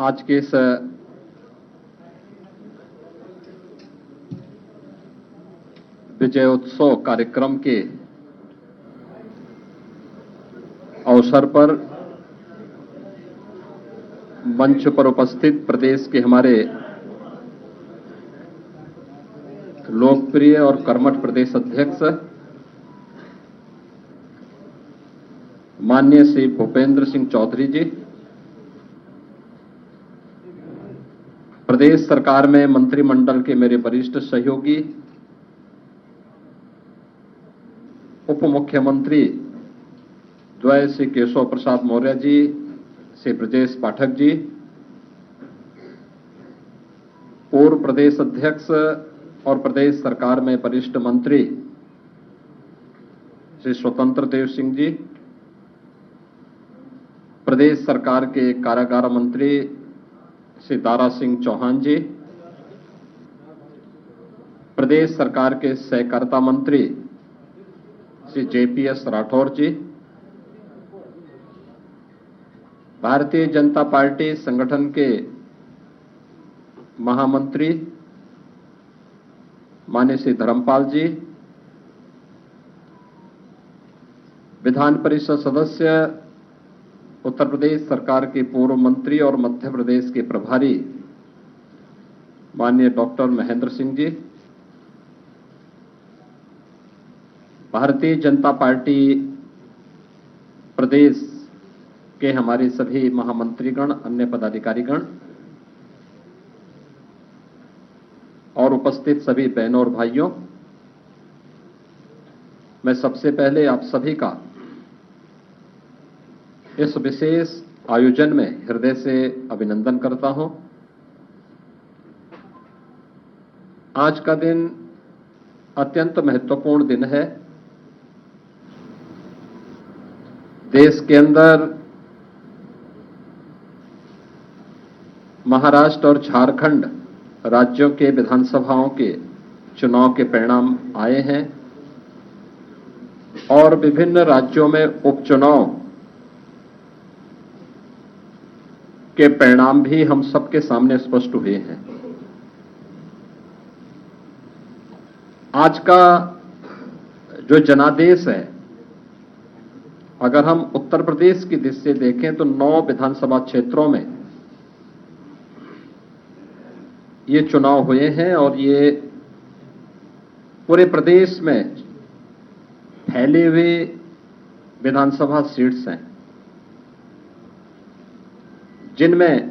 आज के इस विजयोत्सव कार्यक्रम के अवसर पर मंच पर उपस्थित प्रदेश के हमारे लोकप्रिय और कर्मठ प्रदेश अध्यक्ष माननीय श्री भूपेंद्र सिंह चौधरी जी, प्रदेश सरकार में मंत्रिमंडल के मेरे वरिष्ठ सहयोगी, उप मुख्यमंत्री द्वय श्री केशव प्रसाद मौर्य जी, श्री ब्रजेश पाठक जी, पूर्व प्रदेश अध्यक्ष और प्रदेश सरकार में वरिष्ठ मंत्री श्री स्वतंत्र देव सिंह जी, प्रदेश सरकार के कारागार मंत्री श्री दारा सिंह चौहान जी, प्रदेश सरकार के सहकारिता मंत्री श्री जेपीएस राठौर जी, भारतीय जनता पार्टी संगठन के महामंत्री माननीय श्री धर्मपाल जी, विधान परिषद सदस्य उत्तर प्रदेश सरकार के पूर्व मंत्री और मध्य प्रदेश के प्रभारी माननीय डॉक्टर महेंद्र सिंह जी, भारतीय जनता पार्टी प्रदेश के हमारे सभी महामंत्रीगण, अन्य पदाधिकारीगण और उपस्थित सभी बहनों और भाइयों, मैं सबसे पहले आप सभी का इस विशेष आयोजन में हृदय से अभिनंदन करता हूं। आज का दिन अत्यंत महत्वपूर्ण दिन है। देश के अंदर महाराष्ट्र और झारखंड राज्यों के विधानसभाओं के चुनाव के परिणाम आए हैं और विभिन्न राज्यों में उपचुनाव के परिणाम भी हम सबके सामने स्पष्ट हुए हैं। आज का जो जनादेश है, अगर हम उत्तर प्रदेश की दृष्टि से देखें तो 9 विधानसभा क्षेत्रों में ये चुनाव हुए हैं और ये पूरे प्रदेश में फैले हुए विधानसभा सीट्स हैं, जिनमें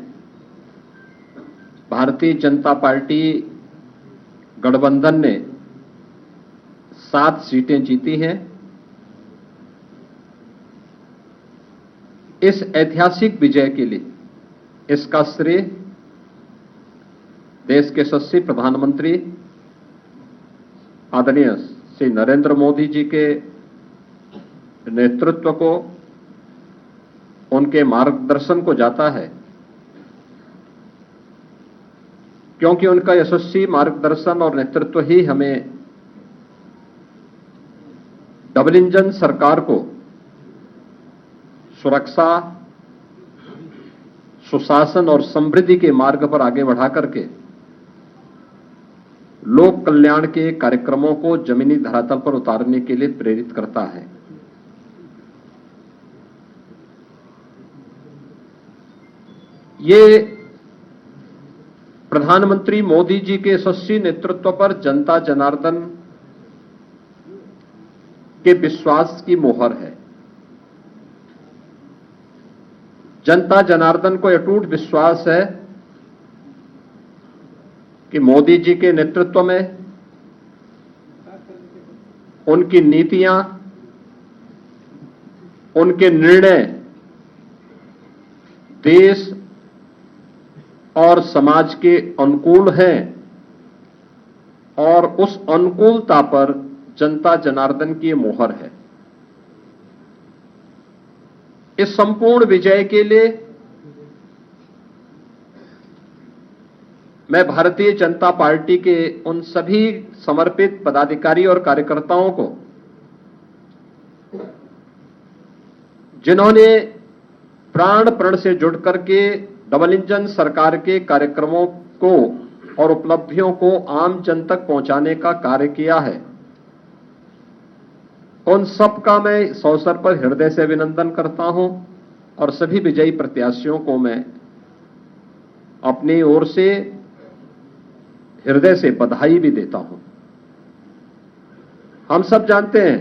भारतीय जनता पार्टी गठबंधन ने 7 सीटें जीती हैं। इस ऐतिहासिक विजय के लिए इसका श्रेय देश के यशस्वी प्रधानमंत्री आदरणीय श्री नरेंद्र मोदी जी के नेतृत्व को, उनके मार्गदर्शन को जाता है, क्योंकि उनका यशस्वी मार्गदर्शन और नेतृत्व ही हमें डबल इंजन सरकार को सुरक्षा, सुशासन और समृद्धि के मार्ग पर आगे बढ़ा करके लोक कल्याण के कार्यक्रमों को जमीनी धरातल पर उतारने के लिए प्रेरित करता है। ये प्रधानमंत्री मोदी जी के यशस्वी नेतृत्व पर जनता जनार्दन के विश्वास की मोहर है। जनता जनार्दन को अटूट विश्वास है कि मोदी जी के नेतृत्व में उनकी नीतियां, उनके निर्णय देश और समाज के अनुकूल हैं और उस अनुकूलता पर जनता जनार्दन की मोहर है। इस संपूर्ण विजय के लिए मैं भारतीय जनता पार्टी के उन सभी समर्पित पदाधिकारी और कार्यकर्ताओं को, जिन्होंने प्राण प्रण से जुड़ करके डबल इंजन सरकार के कार्यक्रमों को और उपलब्धियों को आम जन तक पहुंचाने का कार्य किया है, उन सब का मैं इस अवसर पर हृदय से अभिनंदन करता हूं और सभी विजयी प्रत्याशियों को मैं अपनी ओर से हृदय से बधाई भी देता हूं। हम सब जानते हैं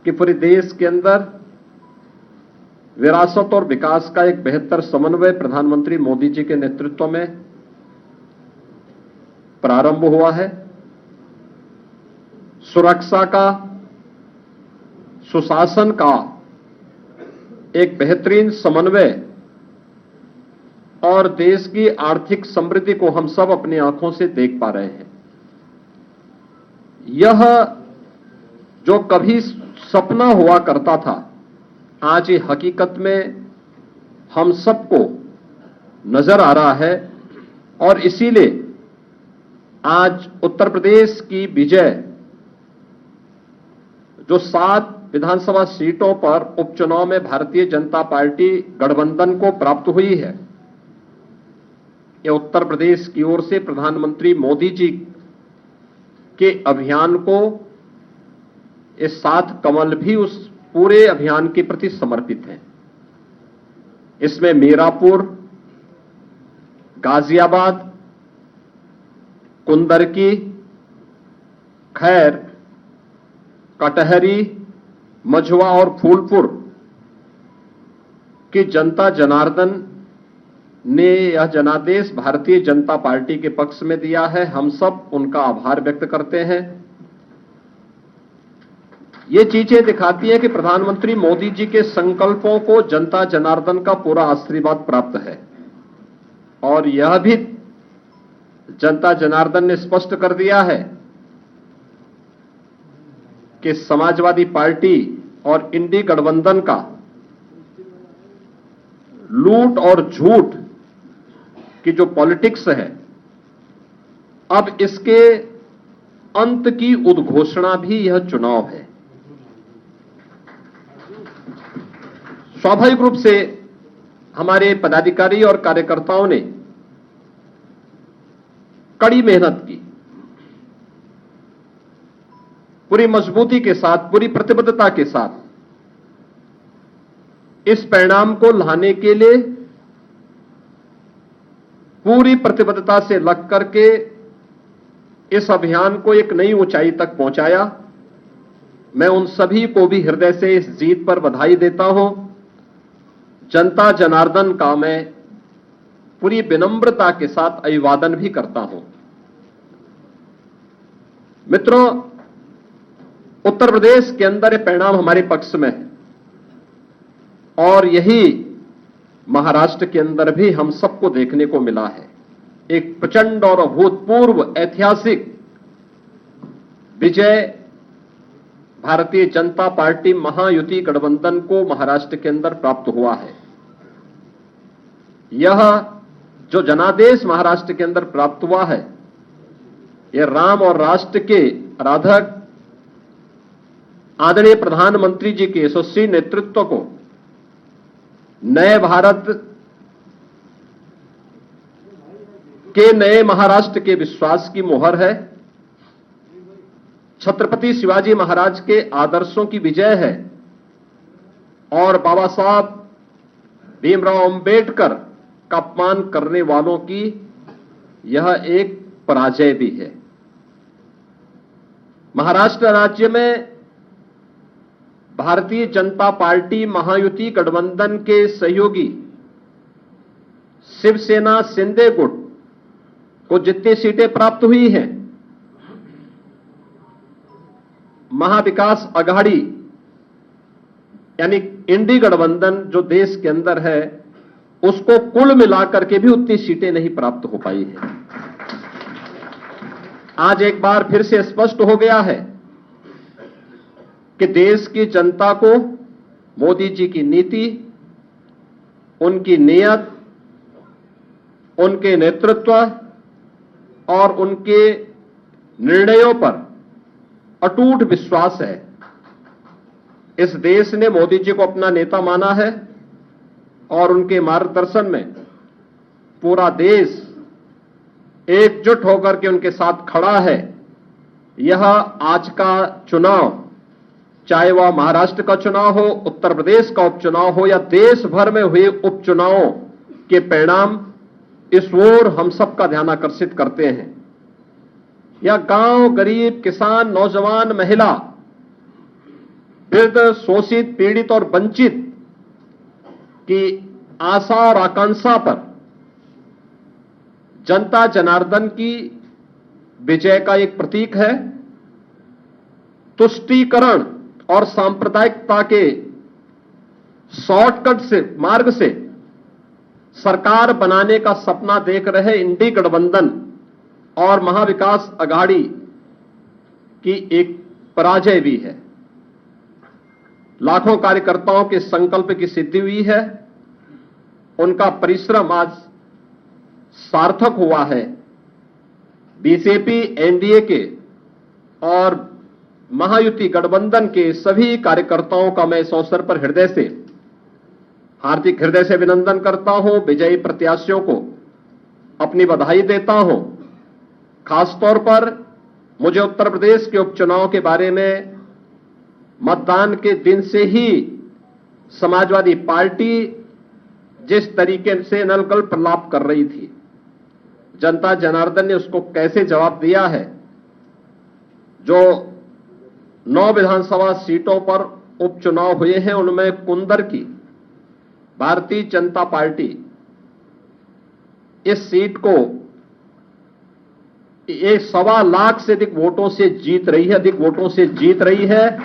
कि पूरे देश के अंदर विरासत और विकास का एक बेहतर समन्वय प्रधानमंत्री मोदी जी के नेतृत्व में प्रारंभ हुआ है। सुरक्षा का, सुशासन का एक बेहतरीन समन्वय और देश की आर्थिक समृद्धि को हम सब अपनी आंखों से देख पा रहे हैं। यह जो कभी सपना हुआ करता था, आज ये हकीकत में हम सबको नजर आ रहा है और इसीलिए आज उत्तर प्रदेश की विजय जो 7 विधानसभा सीटों पर उपचुनाव में भारतीय जनता पार्टी गठबंधन को प्राप्त हुई है, ये उत्तर प्रदेश की ओर से प्रधानमंत्री मोदी जी के अभियान को, इस 7 कमल भी उस पूरे अभियान के प्रति समर्पित हैं। इसमें मीरापुर, गाजियाबाद, कुंदरकी, खैर, कटहरी, मझवा और फूलपुर की जनता जनार्दन ने यह जनादेश भारतीय जनता पार्टी के पक्ष में दिया है। हम सब उनका आभार व्यक्त करते हैं। ये चीजें दिखाती है कि प्रधानमंत्री मोदी जी के संकल्पों को जनता जनार्दन का पूरा आशीर्वाद प्राप्त है और यह भी जनता जनार्दन ने स्पष्ट कर दिया है कि समाजवादी पार्टी और इंडी गठबंधन का लूट और झूठ की जो पॉलिटिक्स है, अब इसके अंत की उद्घोषणा भी यह चुनाव है। स्वाभाविक रूप से हमारे पदाधिकारी और कार्यकर्ताओं ने कड़ी मेहनत की, पूरी मजबूती के साथ, पूरी प्रतिबद्धता के साथ इस परिणाम को लाने के लिए पूरी प्रतिबद्धता से लग करके इस अभियान को एक नई ऊंचाई तक पहुंचाया। मैं उन सभी को भी हृदय से इस जीत पर बधाई देता हूं। जनता जनार्दन का मैं पूरी विनम्रता के साथ अभिवादन भी करता हूं। मित्रों, उत्तर प्रदेश के अंदर ये परिणाम हमारे पक्ष में है और यही महाराष्ट्र के अंदर भी हम सबको देखने को मिला है। एक प्रचंड और अभूतपूर्व ऐतिहासिक विजय भारतीय जनता पार्टी महायुति गठबंधन को महाराष्ट्र के अंदर प्राप्त हुआ है। यह जो जनादेश महाराष्ट्र के अंदर प्राप्त हुआ है, यह राम और राष्ट्र के आराधक आदरणीय प्रधानमंत्री जी के यशस्वी नेतृत्व को, नए भारत के नए महाराष्ट्र के विश्वास की मोहर है। छत्रपति शिवाजी महाराज के आदर्शों की विजय है और बाबा साहब भीमराव अंबेडकर का अपमान करने वालों की यह एक पराजय भी है। महाराष्ट्र राज्य में भारतीय जनता पार्टी महायुति गठबंधन के सहयोगी शिवसेना शिंदे गुट को जितनी सीटें प्राप्त हुई हैं, महाविकास आघाड़ी यानी इंडी गठबंधन जो देश के अंदर है, उसको कुल मिलाकर के भी उतनी सीटें नहीं प्राप्त हो पाई है। आज एक बार फिर से स्पष्ट हो गया है कि देश की जनता को मोदी जी की नीति, उनकी नीयत, उनके नेतृत्व और उनके निर्णयों पर अटूट विश्वास है। इस देश ने मोदी जी को अपना नेता माना है और उनके मार्गदर्शन में पूरा देश एकजुट होकर के उनके साथ खड़ा है। यह आज का चुनाव, चाहे वह महाराष्ट्र का चुनाव हो, उत्तर प्रदेश का उपचुनाव हो या देश भर में हुए उपचुनावों के परिणाम इस ओर हम सबका ध्यान आकर्षित करते हैं। यह गांव, गरीब, किसान, नौजवान, महिला, वृद्ध, शोषित, पीड़ित और वंचित की आशा और आकांक्षा पर जनता जनार्दन की विजय का एक प्रतीक है। तुष्टीकरण और सांप्रदायिकता के शॉर्टकट से मार्ग से सरकार बनाने का सपना देख रहे इंडी गठबंधन और महाविकास अघाड़ी की एक पराजय भी है। लाखों कार्यकर्ताओं के संकल्प की सिद्धि हुई है। उनका परिश्रम आज सार्थक हुआ है। बीजेपी, एनडीए के और महायुति गठबंधन के सभी कार्यकर्ताओं का मैं इस अवसर पर हार्दिक हृदय से अभिनंदन करता हूं। विजयी प्रत्याशियों को अपनी बधाई देता हूं। खासतौर पर मुझे उत्तर प्रदेश के उपचुनाव के बारे में मतदान के दिन से ही समाजवादी पार्टी जिस तरीके से नलकल प्रलाप कर रही थी, जनता जनार्दन ने उसको कैसे जवाब दिया है। जो 9 विधानसभा सीटों पर उपचुनाव हुए हैं, उनमें कुंदर की भारतीय जनता पार्टी इस सीट को 1.25 लाख से अधिक वोटों से जीत रही है।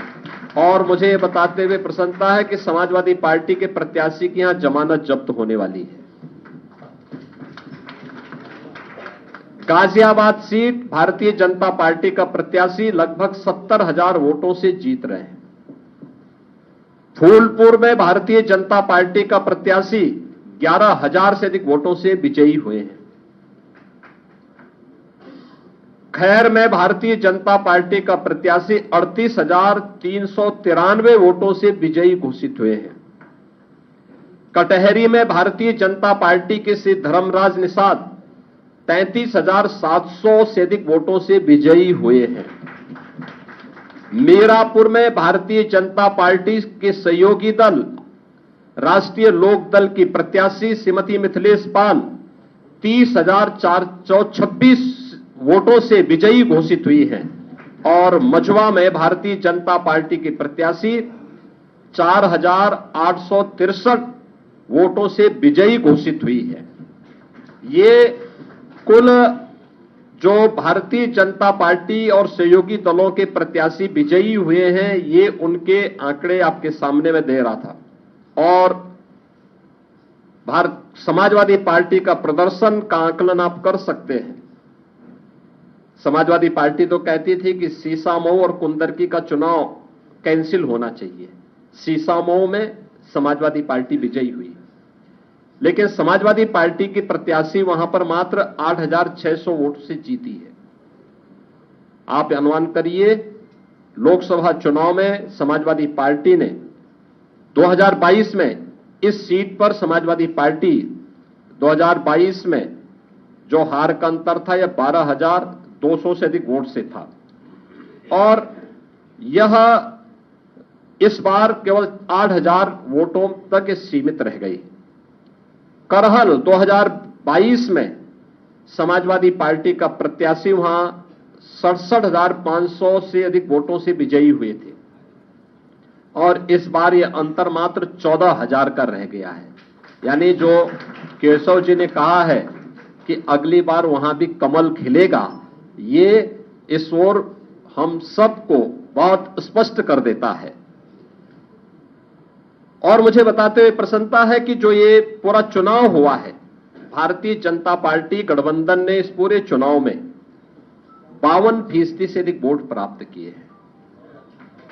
और मुझे ये बताते हुए प्रसन्नता है कि समाजवादी पार्टी के प्रत्याशी की यहां जमानत जब्त होने वाली है। गाजियाबाद सीट भारतीय जनता पार्टी का प्रत्याशी लगभग 70,000 वोटों से जीत रहे हैं। फूलपुर में भारतीय जनता पार्टी का प्रत्याशी 11,000 से अधिक वोटों से विजयी हुए हैं। खैर में भारतीय जनता पार्टी का प्रत्याशी 38,393 वोटों से विजयी घोषित हुए हैं। कटहरी में भारतीय जनता पार्टी के श्री धर्मराज निषाद 33,700 से अधिक वोटों से विजयी हुए हैं। मीरापुर में भारतीय जनता पार्टी के सहयोगी दल राष्ट्रीय लोक दल की प्रत्याशी श्रीमती मिथिलेश पाल 30,426 वोटों से विजयी घोषित हुई हैं। और मझवा में भारतीय जनता पार्टी की प्रत्याशी 4,863 वोटों से विजयी घोषित हुई है। ये कुल जो भारतीय जनता पार्टी और सहयोगी दलों के प्रत्याशी विजयी हुए हैं, ये उनके आंकड़े आपके सामने में दे रहा था। और समाजवादी पार्टी का प्रदर्शन का आकलन आप कर सकते हैं। समाजवादी पार्टी तो कहती थी कि सीसामऊ और कुंदरकी का चुनाव कैंसिल होना चाहिए। सीसामऊ में समाजवादी पार्टी विजयी हुई, लेकिन समाजवादी पार्टी की प्रत्याशी वहां पर मात्र 8,600 वोट से जीती है। आप अनुमान करिए, लोकसभा चुनाव में समाजवादी पार्टी ने 2022 में इस सीट पर समाजवादी पार्टी 2022 में जो हार का अंतर था यह 12,200 से अधिक वोट से था। और यह इस बार केवल 8,000 वोटों तक सीमित रह गई। करहल 2022 में समाजवादी पार्टी का प्रत्याशी वहां 67,500 से अधिक वोटों से विजयी हुए थे और इस बार यह अंतर मात्र 14,000 का रह गया है। यानी जो केशव जी ने कहा है कि अगली बार वहां भी कमल खिलेगा, ये इस ओर हम सबको बहुत स्पष्ट कर देता है। और मुझे बताते हुए प्रसन्नता है कि जो ये पूरा चुनाव हुआ है, भारतीय जनता पार्टी गठबंधन ने इस पूरे चुनाव में 52% से अधिक वोट प्राप्त किए हैं।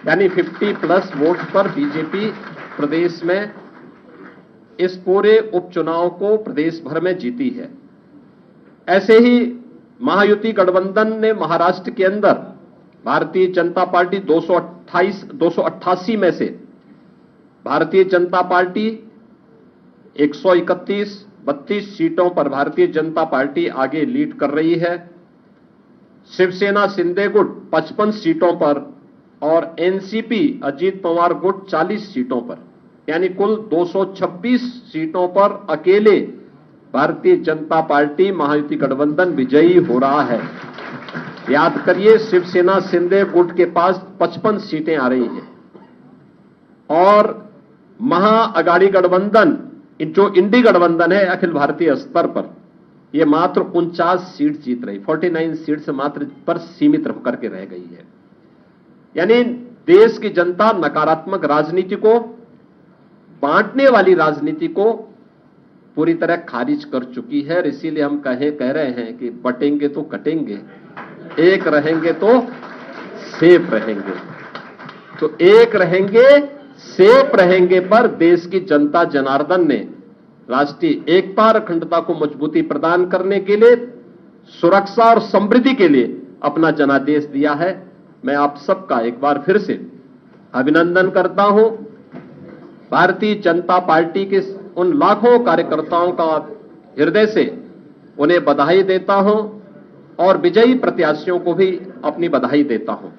यानी 50+ वोट पर बीजेपी प्रदेश में इस पूरे उपचुनाव को प्रदेश भर में जीती है। ऐसे ही महायुति गठबंधन ने महाराष्ट्र के अंदर भारतीय जनता पार्टी 288 में से भारतीय जनता पार्टी 131, 32 सीटों पर भारतीय जनता पार्टी आगे लीड कर रही है। शिवसेना शिंदे गुट 55 सीटों पर और एनसीपी अजीत पवार गुट 40 सीटों पर, यानी कुल 226 सीटों पर अकेले भारतीय जनता पार्टी महायुति गठबंधन विजयी हो रहा है। याद करिए, शिवसेना शिंदे गुट के पास 55 सीटें आ रही हैं और महाअगाड़ी गठबंधन, जो इंडी गठबंधन है अखिल भारतीय स्तर पर, यह मात्र 49 सीट जीत रही, 49 सीट से मात्र पर सीमित होकर के रह गई है। यानी देश की जनता नकारात्मक राजनीति को, बांटने वाली राजनीति को पूरी तरह खारिज कर चुकी है। और इसीलिए हम कह रहे हैं कि बटेंगे तो कटेंगे, एक रहेंगे तो सेफ रहेंगे। तो एक रहेंगे, सेफ रहेंगे पर देश की जनता जनार्दन ने राष्ट्रीय एकता और अखंडता को मजबूती प्रदान करने के लिए, सुरक्षा और समृद्धि के लिए अपना जनादेश दिया है। मैं आप सबका एक बार फिर से अभिनंदन करता हूं। भारतीय जनता पार्टी के उन लाखों कार्यकर्ताओं का हृदय से उन्हें बधाई देता हूं और विजयी प्रत्याशियों को भी अपनी बधाई देता हूं।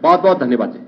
बहुत बहुत धन्यवाद।